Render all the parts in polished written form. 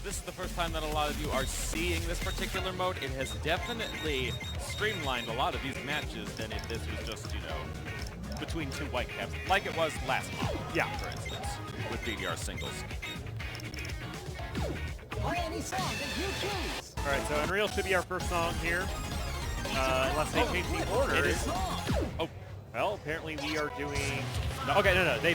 this is the first time that a lot of you are seeing this particular mode, it has definitely streamlined a lot of these matches than if this was just, you know, between two white caps, like it was last month, for instance, with DDR Singles. Play any song that you choose. All right, so Unreal should be our first song here. Unless they change the order. It is. Oh. Well, apparently we are doing... Okay, no. They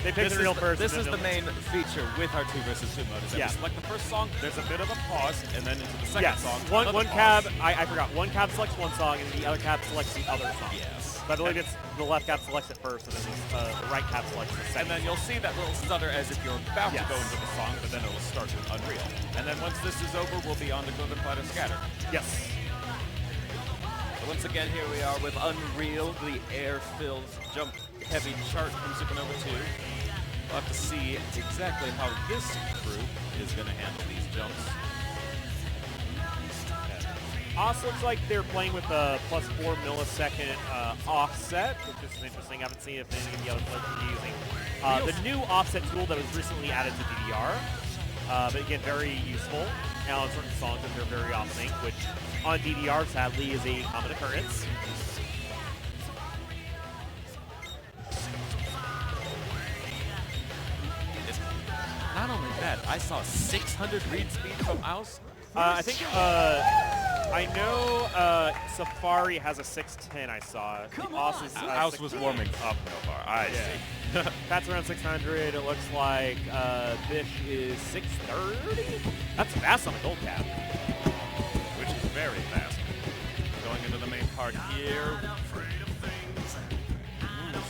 picked Unreal first. This is the main feature with our 2 versus 2 mode. Is that we select the first song, there's a bit of a pause, and then into the second song, one cab, I forgot, one cab selects one song, and the other cab selects the other song. Yes. So I believe it's the left cab selects it first, and then the right cab selects the second. And then you'll see that little stutter as if you're about to go into the song, but then it will start with Unreal. And then once this is over, we'll be on to Glitter Platter Scatter. Yes. So once again, here we are with Unreal, the air-filled jump-heavy chart from Supernova 2. We'll have to see exactly how this group is going to handle these jumps. Also looks like they're playing with a +4 millisecond offset, which is interesting. I haven't seen if any of the other players are using. The new offset tool that was recently added to DDR, but again, very useful. Now on certain songs that they're very off sync, which on DDR sadly is a common occurrence. It's not only that, I saw 600 read speed from AUS. I think I know Safari has a 610. I saw. AUS was warming up so far. I see. Pat's around 600. It looks like Bish is 630. That's fast on a gold cap. Which is very fast. Going into the main part here.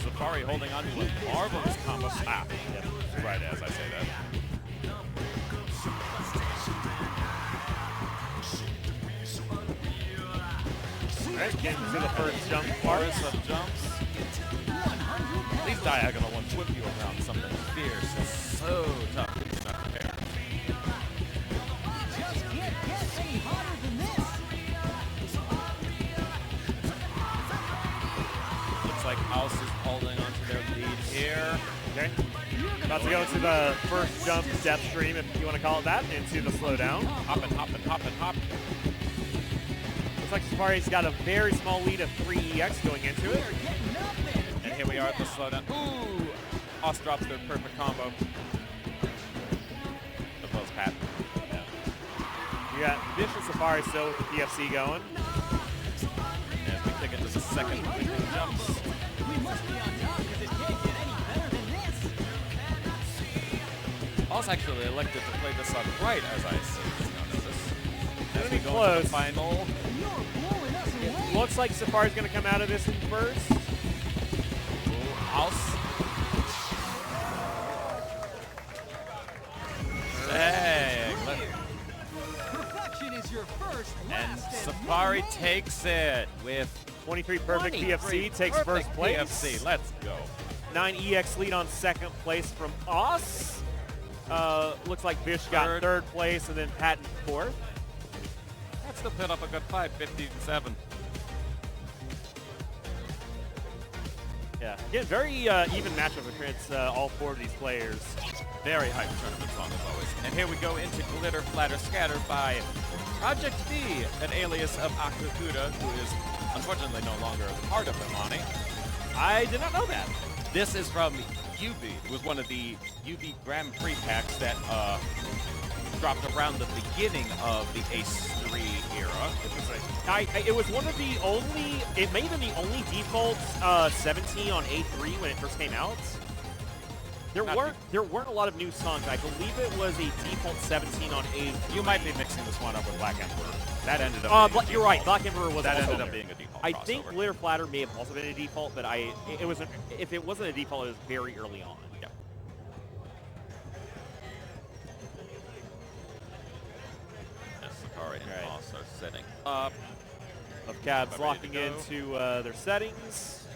Safari holding on to a marvelous combo. Right as I say that. Alright, getting to the first jump Chorus of jumps. These diagonal ones whip you around something fierce. It's so tough if you're not prepared. Just can't get any hotter than this. Looks like AUS is holding onto their lead here. Okay. About to go to the first jump depth stream, if you want to call it that, into the slowdown. Hop and hop and hop and hop. Looks like Safari's got a very small lead of 3EX going into it. And here we are at the slowdown. Ooh! AUS drops their perfect combo. As well as Pat. We got Bish and Safari still with the PFC going. As we take it to the second jumps. We must be on top because it can't get any better than this. AUS actually elected to play this on right, as I see. As we go close. to the final. It looks like Safari's going to come out of this in first. AUS. Hey, Perfection is your first, and last, Safari takes it with 23 perfect 23 PFC, takes perfect first place. PFC, let's go. 9EX lead on second place from AUS. Looks like Bish got third place, and then Pat in fourth. That's still put up a good fight, 15-7. Yeah, again, very even matchup against all 4 of these players. Very hype tournament song as always. And here we go into Glitter Platter Scatter by Project V, an alias of Akakura, who is unfortunately no longer a part of Imani. I did not know that. This is from UB. It was one of the UB Grand Prix packs that dropped around the beginning of the Ace 3 era. It was one of the only, it may have been the only default 17 on A3 when it first came out. There weren't a lot of new songs. I believe it was a default 17 on A3. You might be mixing this one up with Black Emperor. That ended up being you're right, Black Emperor was that also ended up there. being a default I crossover. think Glitter Platter may have also been a default, but it wasn't, if it wasn't a default, it was very early on. Yeah. Safari and AUS are setting up. Of cabs locking into their settings.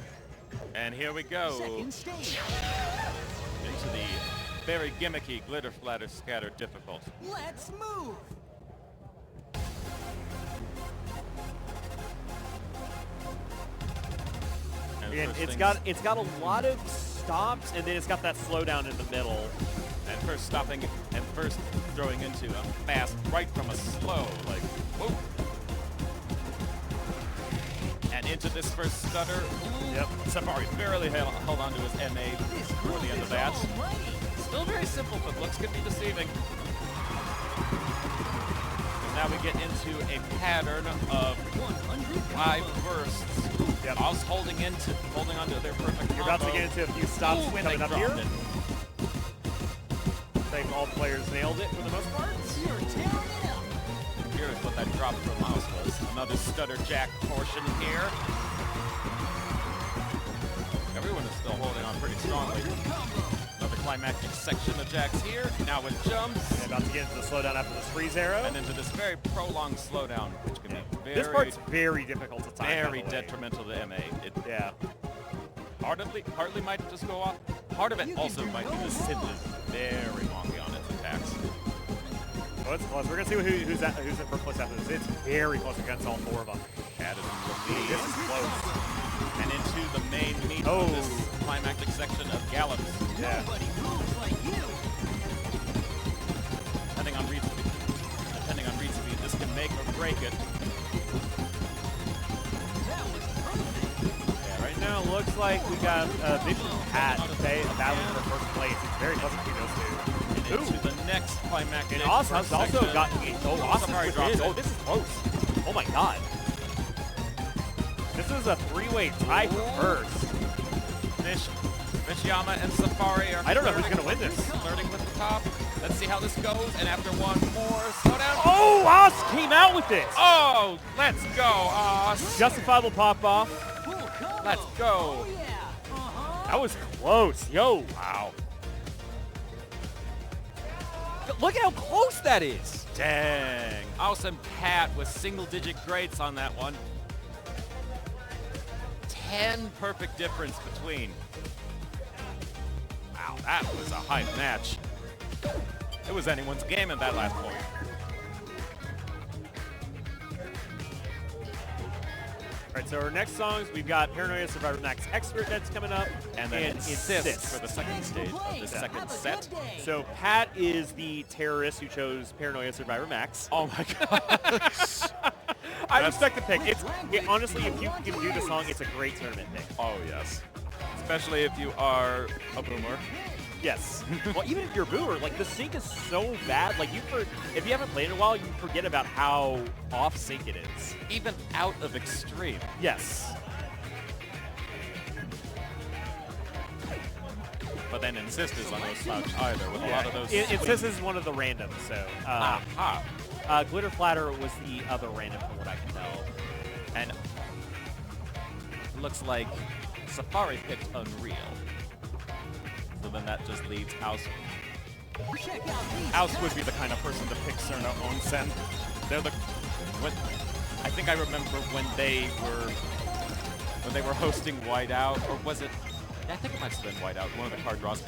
And here we go. Second stage. Into the very gimmicky Glitter Platter Scatter difficult. Let's move. And it's got a lot of stops, and then it's got that slowdown in the middle. And first stopping and first throwing into a fast right from a slow, like, whoa. And into this first stutter. Yep. Safari barely held on to his MA before the end of that. Still very simple, but looks could be deceiving. Now we get into a pattern of 5 bursts. Yep. Us holding onto their perfect You're about to get into a few stops coming up here. It. I think all players nailed it for the most part. Here's what that drop from Mouse was. Another stutter jack portion here. Everyone is still holding on pretty strongly. Another climactic section of jacks here. Now with jumps. And about to get into the slowdown after this freeze arrow. And into this very prolonged slowdown, which can be very... This part's very difficult to time. Very detrimental to MA. Yeah. Partly might just go off. Part of it also might be the Sid is very wonky on its attacks. Oh, it's close. We're going to see who's in first place after this. It's very close against all 4 of them. Added in the lead. This is close. And into the main meat of this climactic section of Gallops. Yeah. Depending on read speed, this can make or break it. Yeah, right now it looks like we got Vision Pat battling for first place. It's very close between those 2. And into the next climactic. And Oz has also gotten Austin Safari with dropped his. it. Oh, this is close. Oh my god. This is a 3-way tie for first. Fish, Yama, and Safari are... I don't know who's going to win this. Flirting with the top. Let's see how this goes. And after one more slowdown... Oh, Oz came out with this. Oh, let's go, Oz. Justifiable pop-off. Let's go. That was close. Yo. Wow. Look at how close that is. Dang. Aus and Pat with single-digit grades on that one. 10 perfect difference between. Wow, that was a hype match. It was anyone's game at that last point. All right, so our next songs, we've got Paranoia Survivor Max Expert that's coming up, And then Insist for the second stage of the second set. So Pat is the terrorist who chose Paranoia Survivor Max. Oh my gosh. I respect the pick. Honestly, if you can do the song, it's a great tournament pick. Oh, yes. Especially if you are a boomer. Yes. Well, even if you're a boomer, like the sync is so bad. Like if you haven't played in a while, you forget about how off sync it is. Even out of extreme. Yes. But then Insist is on no slouch either with a lot of those. Insist is one of the randoms. So Glitter Flatter was the other random from what I can tell. And it looks like Safari picked Unreal. So then that just leaves Aus. Aus would be the kind of person to pick Serno Onsen. They're the. I think I remember when they were hosting Whiteout, or was it? I think it might have been Whiteout. One of the card draws.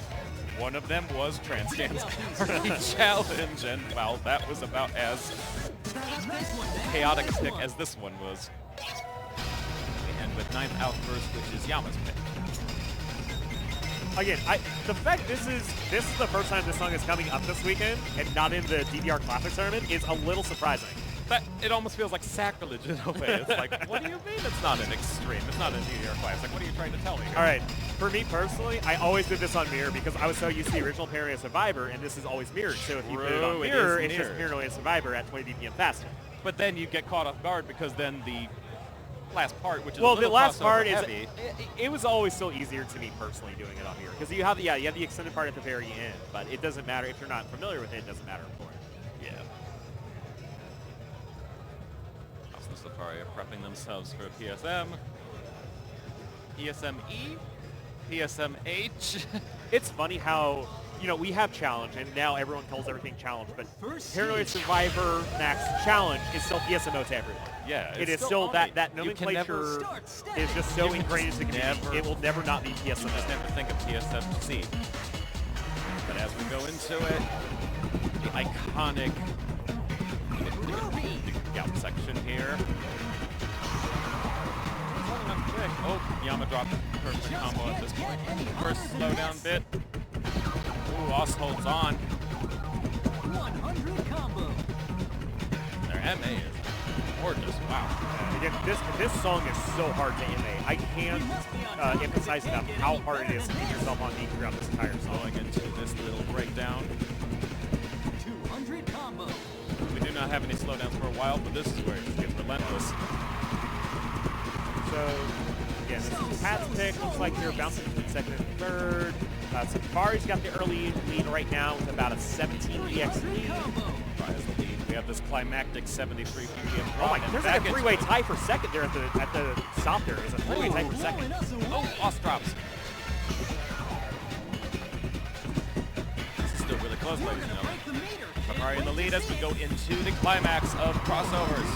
One of them was Transcan's challenge, and well, that was about as chaotic a pick as this one was. We end with 9th Outburst, which is Yama's pick. Again, the fact this is the first time this song is coming up this weekend and not in the DDR Classic tournament is a little surprising. But it almost feels like sacrilege in a way. It's like, what do you mean it's not an extreme? It's not a DDR Classic. What are you trying to tell me here? All right, for me personally, I always did this on Mirror because I was so used to the original Paranoia Survivor, and this is always mirrored. So if you put it on Mirror, it's just Paranoia Survivor at 20 DPM faster. But then you get caught off guard because then the last part, which is well, the last part is heavy. It was always still easier to me personally doing it on Mirror because you have the extended part at the very end, but it doesn't matter if you're not familiar with it. It doesn't matter for it. Yeah. Also, Safari are prepping themselves for a PSM, PSME, PSMH. It's funny how we have Challenge, and now everyone calls everything Challenge, but Paranoia Survivor Max Challenge is still PSMO to everyone. Yeah, it is still that nomenclature is just so ingrained into the community. It will never not be PSMO. You just never think of PSMC. But as we go into it, the iconic Gap section here. Oh, Yama dropped the perfect combo at this point. First slowdown bit. Ooh, Oz holds on. MA is gorgeous. Wow. Again, this song is so hard to MA. I can't emphasize enough how hard it is to keep yourself on beat throughout this entire song. Going into this little breakdown. 200 combo. We do not have any slowdowns for a while, but this is where it gets relentless. So, again, this is Pat's pick. Looks like they're bouncing between second and third. Safari's got the early lead right now with about a 17 EX lead. As the lead, we have this climactic 73 PPM Oh drop. my, there's like a three-way tie for second there at the stop there. It's a three-way tie for second. Oh, lost drops. This is still really close, ladies and gentlemen. Safari in the lead as we go into the climax of crossovers.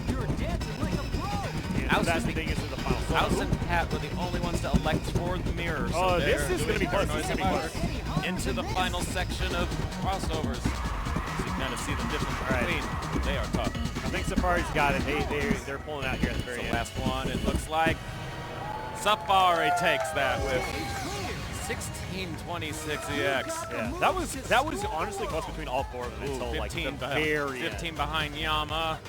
You're dancing like a pro. And that's the thing is in the final song. House and Pat were the only ones to elect for the mirror. So Oh, this is going to be close. Paranoia This is going to be close. into the final section of crossovers. So you kind of see the difference between. They are tough. I think Safari's got it. They're pulling out here at the very The end. last one, it looks like Safari takes that with 1626 EX. Yeah, that was honestly close between all four of them until like the very 15 end. behind Yama.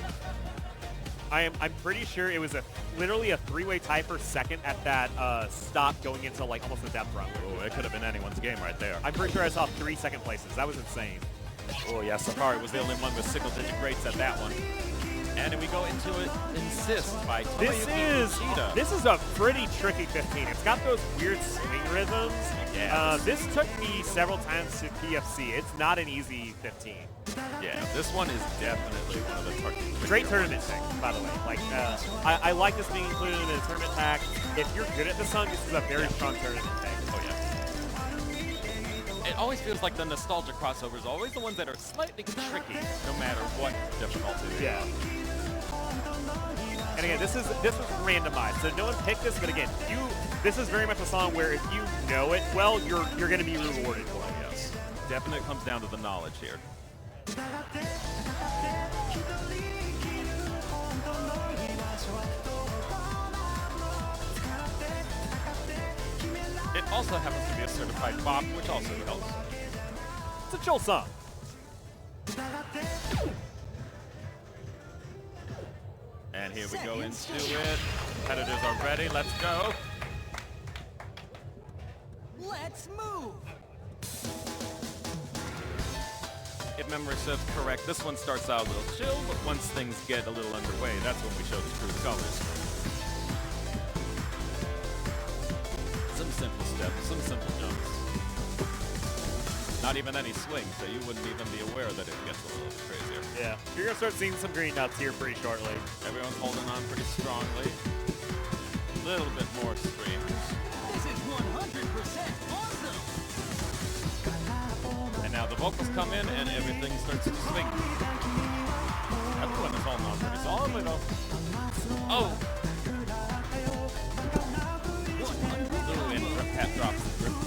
I'm pretty sure it was literally a three-way tie for second at that stop going into like almost the depth run. Oh, it could have been anyone's game right there. I'm pretty sure I saw 3 second places. That was insane. Oh yeah, Safari was the only one with single-digit greats at that one. And then we go into it, Insist by Tomoyuki This is a pretty tricky 15. It's got those weird swing rhythms. Yeah. This took me several times to PFC. It's not an easy 15. Yeah, this one is definitely one of the Great tournament pick, by the way. Like, I like this being included in the tournament pack. If you're good at the song, this is a very strong tournament pick. Oh yeah. It always feels like the nostalgia crossovers are always the ones that are slightly tricky, no matter what difficulty. Yeah. And again, this was randomized, so no one picked this. But again, this is very much a song where if you know it well, you're going to be rewarded for it. Yes, definitely comes down to the knowledge here. It also happens to be a certified bop, which also helps. It's a chill song. And here we go into it. Competitors are ready. Let's go. Let's move. If memory serves correct, this one starts out a little chill, but once things get a little underway, that's when we show the true colors. Some simple steps, some simple jumps. Not even any swing, so you wouldn't even be aware that it gets a little crazier. Yeah. You're going to start seeing some green nuts here pretty shortly. Everyone's holding on pretty strongly. A little bit more streams. This is 100% awesome. And now the vocals come in and everything starts to swing. Everyone is holding on pretty solidly though. Oh! Ooh, and Pat drops the grip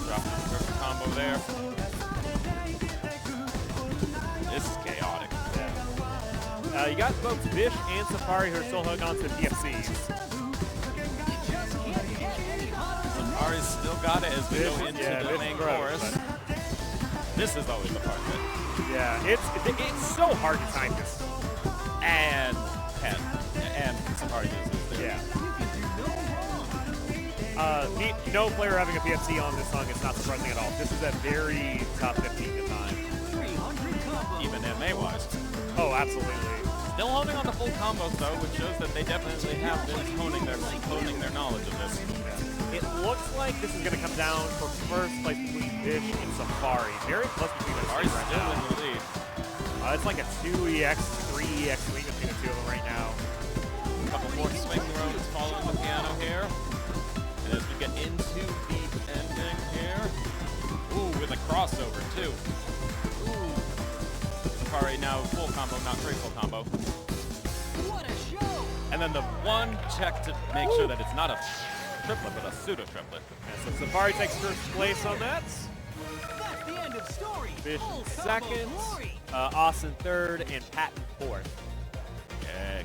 combo there. This is chaotic. Yeah. You got both Bish and Safari who are still hooked onto PFCs. Safari's still got it as we go into the main chorus. This is always the part that... Yeah, it's so hard to time this. And Safari uses there. Yeah. No player having a PFC on this song is not surprising at all. This is a very top 15 to time. Even MA-wise. Oh, absolutely. Still holding on to full combos though, which shows that they definitely have been honing their knowledge of this. It looks like this is going to come down for first place between Bish and Safari. Very close between the two Safari's right still now. in the lead. It's like a 2EX, 3EX lead between the two of them right now. A couple more swing roads following the piano here. And as we get into the ending here. Ooh, with a crossover too. Ooh. Safari now full combo, not triple combo. What a show! And then the one check to make sure that it's not a triplet, but a pseudo-triplet. Yeah, so Safari takes first place on that. That's the end of story. Bish Full combo second, glory. Austin third, and Patton fourth. Yeah.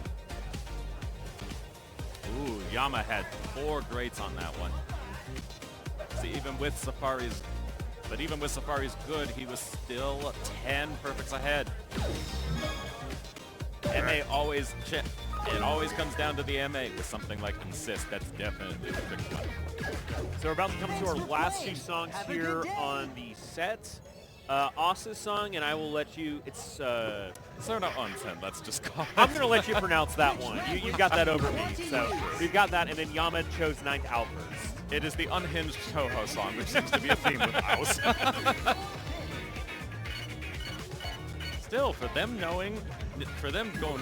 Ooh, Yama had 4 greats on that one. See, even with Safari's But even with Safari's good, he was still 10 perfects ahead. MA always chip. It always comes down to the MA with something like Insist. That's definitely the big one. So we're about to come to our last two songs here on the set. Osa's song, and I will let you, it's... Serno Onsen, let's just call it. I'm going to let you pronounce that one. You've got that over me. So we've got that, and then Yama chose Ninth Outburst. It is the unhinged Toho song, which seems to be a theme with AUS. Still, for them going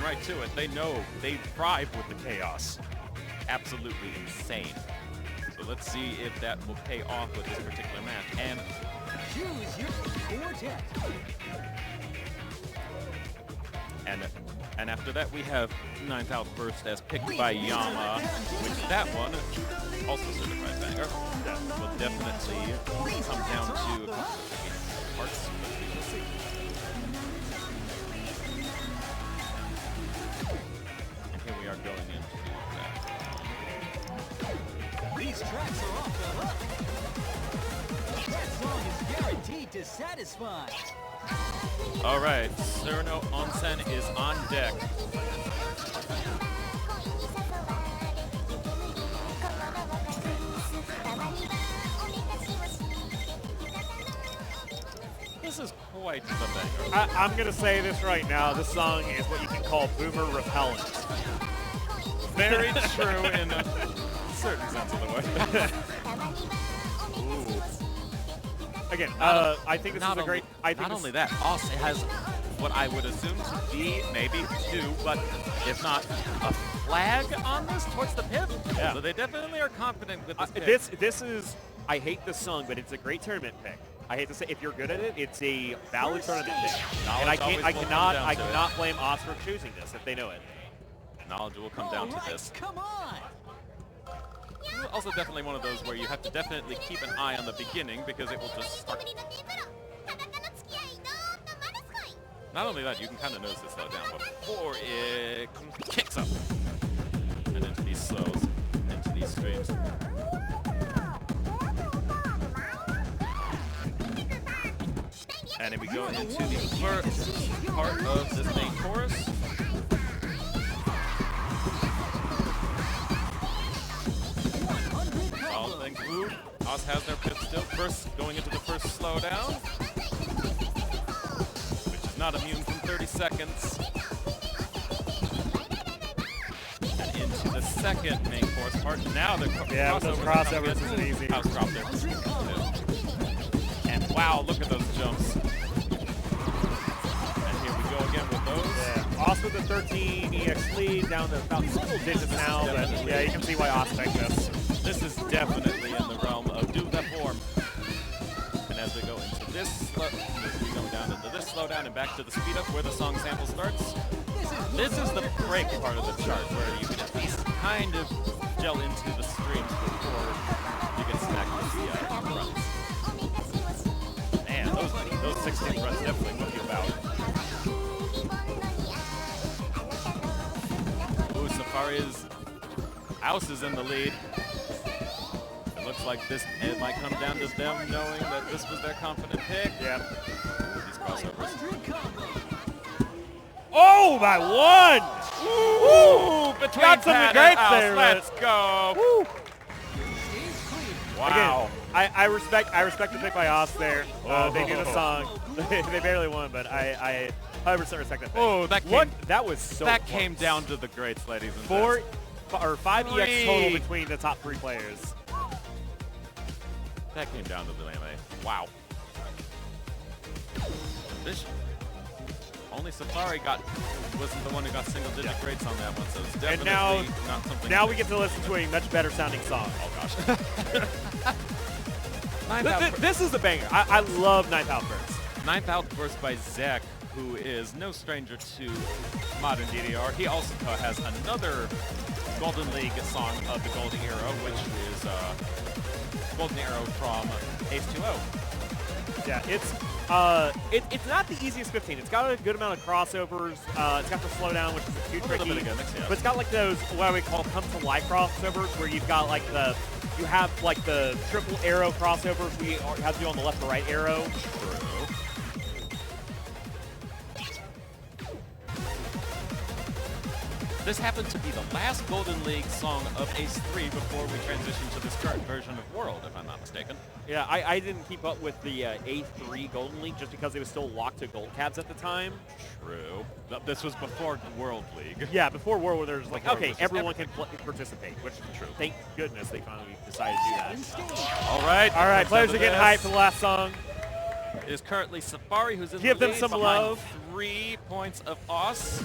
right to it, they know they thrive with the chaos. Absolutely insane. So let's see if that will pay off with this particular match. And choose your quartet. And after that, we have Ninth Outburst as picked by Yama, which that one, also certified banger, will definitely come down to parts. We'll see. And here we are going into that. These tracks are off the hook. That song is guaranteed to satisfy. All right, Serno Onsen is on deck. This is quite the banger. I'm going to say this right now. This song is what you can call boomer repellent. Very true in a certain sense of the word. Again, I think this is a great... Not only that, AUS has what I would assume to be maybe two, but if not a flag on this towards the pip. Yeah. So they definitely are confident with this pick. This is... I hate this song, but it's a great tournament pick. I hate to say, if you're good at it, it's a valid tournament pick. And I cannot blame AUS for choosing this if they know it. Knowledge will come down to this. Come on. Also definitely one of those where you have to definitely keep an eye on the beginning because it will just start. Not only that, you can kind of notice it slow down before it kicks up and into these slows, into these streams. And then we go into the first part of this main chorus. AUS has their pit still. First, going into the first slowdown, which is not immune from 30 seconds. And into the second main course part. Now the crossovers isn't easy. AUS dropped their and wow, look at those jumps. And here we go again with those. Yeah. AUS with the 13 EX lead, down to about single digits now, but yeah, you can see why AUS picked this. This is definitely in the realm of do that form. And as we go into this, we go down into this slowdown and back to the speed up where the song sample starts. This is the break part of the chart where you can at least kind of gel into the streams before you get smacked with the runs. Man, those 16 runs definitely whip you about. Ooh, Safari's AUS is in the lead. Looks like it might come down to them knowing that this was their confident pick. Yep. These crossovers. Oh, by one! Ooh, between got some Pat greats and there. Let's go. Woo. Wow. Again, I respect the pick by AUS there. They knew the song. They barely won, but I 100% respect that pick. Oh, that was so that close. came down to the greats, ladies and gents. 5 EX total between the top 3 players. That came down to the melee. Wow. Only Safari wasn't the one who got single-digit grades on that one, so it's definitely not something. Now we get to listen to a much better sounding song. Oh gosh. This is a banger. I love Ninth Outburst. Ninth Outburst by Zach, who is no stranger to modern DDR. He also has another Golden League song of the Golden Era, which is Golden Arrow from Ace 2-0. Yeah, it's not the easiest 15. It's got a good amount of crossovers. It's got the slowdown, which is too tricky. But it's got like those what we call come to life crossovers, where you've got like the you have like the triple arrow crossovers. We have to do on the left or right arrow. This happened to be the last Golden League song of Ace 3 before we transitioned to this current version of World, if I'm not mistaken. Yeah, I didn't keep up with the A3 Golden League just because it was still locked to gold cabs at the time. True. This was before World League. Yeah, before World where there's like, Before okay, it was everyone everything. can participate, which is True. Thank goodness they finally decided to do that. All right. All right, let's players go are to getting this. hyped for the last song. It is currently Safari who's in Give the them lead some behind love. 3 points of OS.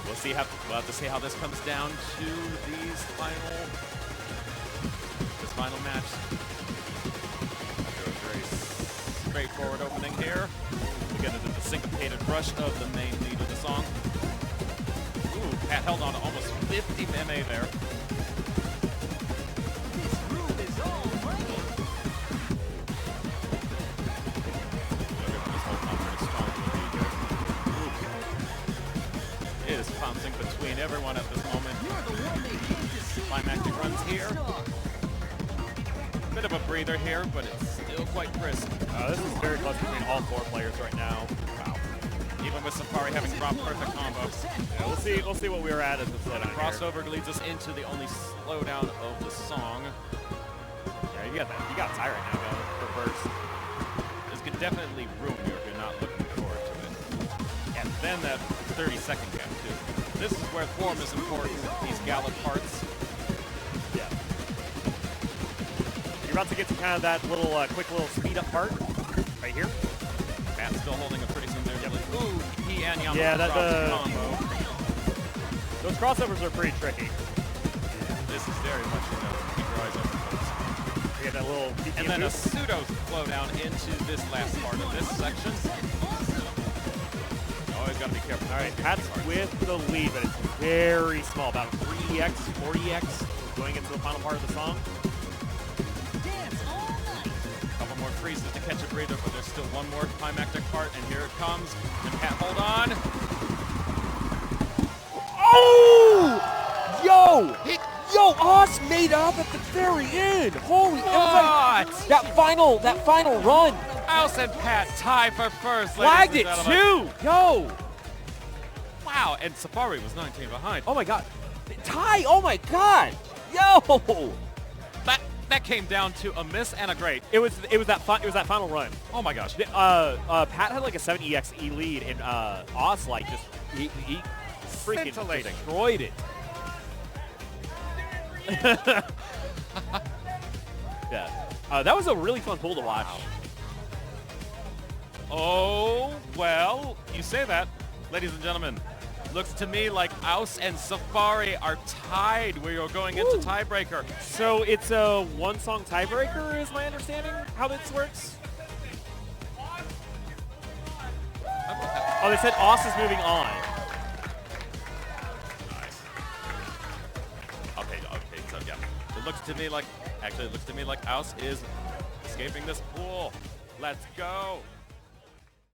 We'll have to see how this comes down to this final match. Very straightforward opening here. We get into the syncopated rush of the main lead of the song. Ooh, Pat held on to almost 50 MA there. This groove is almighty. Everyone is holding on pretty strong to the lead here. It is bouncing between everyone at this moment. You're the one they came to see. Climactic runs here. Star. Bit of a breather here, but it's still quite brisk. This is very close between all 4 players right now. Wow. Even with Safari having dropped perfect combo. Yeah, we'll see what we're at the slowdown here. Crossover leads us into the only slowdown of the song. Yeah, you got Ty right now going for first. This could definitely ruin you if you're not looking forward to it. And then that 30-second gap too. This is where form is important, these gallop parts. Yeah. You're about to get to kind of that little quick little speed up part right here. Pat's still holding a pretty significant lead. Ooh, he and Yama Yeah, that dropped the combo. those crossovers are pretty tricky. This is very much, keep your eyes open, folks. You get that little And then a pseudo flow down into this last part of this section. Always got to be careful. All right, Pat's with the lead, but it's very small, about 3x, 40x going into the final part of the song. Dance all night. Couple more freezes to catch a breather, but there's still one more climactic part, and here it comes. And Pat, hold on. Oh! Yo, Oz made up at the very end. Holy, it was like that final run. House and Pat tie for first. Flagged ladies it and gentlemen. too. Yo. Wow, and Safari was 19 behind. Oh my God. Tie. Oh my God. Yo. That came down to a miss and a great. It was that final run. Oh my gosh. Pat had like a 7 EXE lead, and Oz like just he freaking Scintillating. destroyed it. Yeah, that was a really fun pool to watch. Oh, well, you say that. Ladies and gentlemen, looks to me like AUS and Safari are tied. We are going into tiebreaker. So it's a one-song tiebreaker, is my understanding how this works. Oh, they said Oz is moving on. Nice. Okay, so yeah. It looks to me like AUS is escaping this pool. Let's go.